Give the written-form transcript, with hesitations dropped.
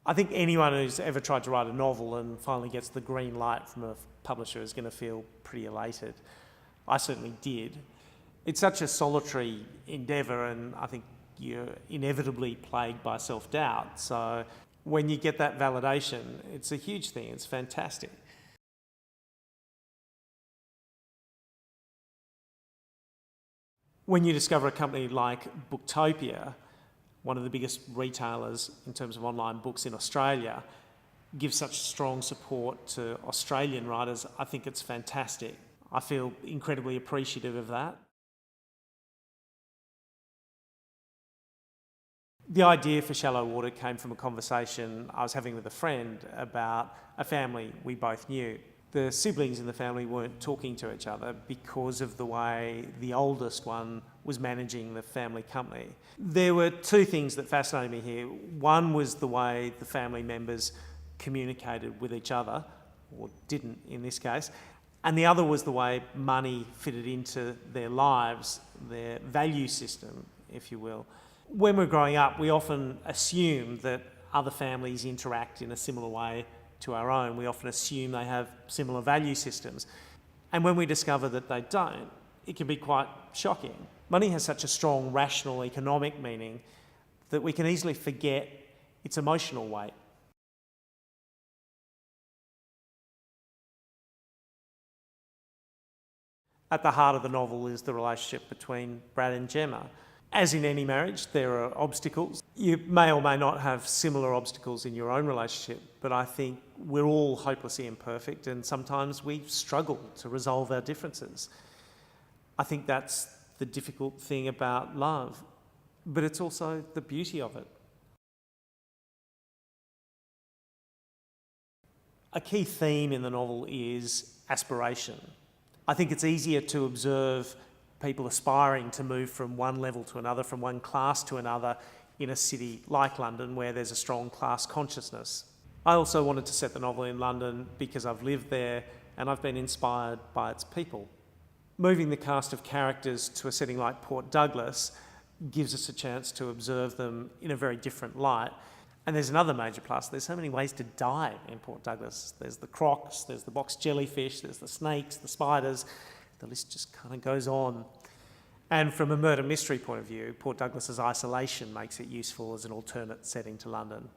I think anyone who's ever tried to write a novel and finally gets the green light from a publisher is going to feel pretty elated. I certainly did. It's such a solitary endeavour, and I think you're inevitably plagued by self-doubt. So when you get that validation, it's a huge thing. It's fantastic. When you discover a company like Booktopia, one of the biggest retailers in terms of online books in Australia, gives such strong support to Australian writers, I think it's fantastic. I feel incredibly appreciative of that. The idea for Shallow Water came from a conversation I was having with a friend about a family we both knew. The siblings in the family weren't talking to each other because of the way the oldest one was managing the family company. There were two things that fascinated me here. One was the way the family members communicated with each other, or didn't in this case, and the other was the way money fitted into their lives, their value system, if you will. When we're growing up, we often assume that other families interact in a similar way to our own. We often assume they have similar value systems. And when we discover that they don't, it can be quite shocking. Money has such a strong rational economic meaning that we can easily forget its emotional weight. At the heart of the novel is the relationship between Brad and Gemma. As in any marriage, there are obstacles. You may or may not have similar obstacles in your own relationship, but I think we're all hopelessly imperfect, and sometimes we struggle to resolve our differences. I think that's the difficult thing about love, but it's also the beauty of it. A key theme in the novel is aspiration. I think it's easier to observe people aspiring to move from one level to another, from one class to another in a city like London where there's a strong class consciousness. I also wanted to set the novel in London because I've lived there and I've been inspired by its people. Moving the cast of characters to a setting like Port Douglas gives us a chance to observe them in a very different light. And there's another major plus. There's so many ways to die in Port Douglas. There's the crocs, there's the box jellyfish, there's the snakes, the spiders. The list just kind of goes on. And from a murder mystery point of view, Port Douglas's isolation makes it useful as an alternate setting to London.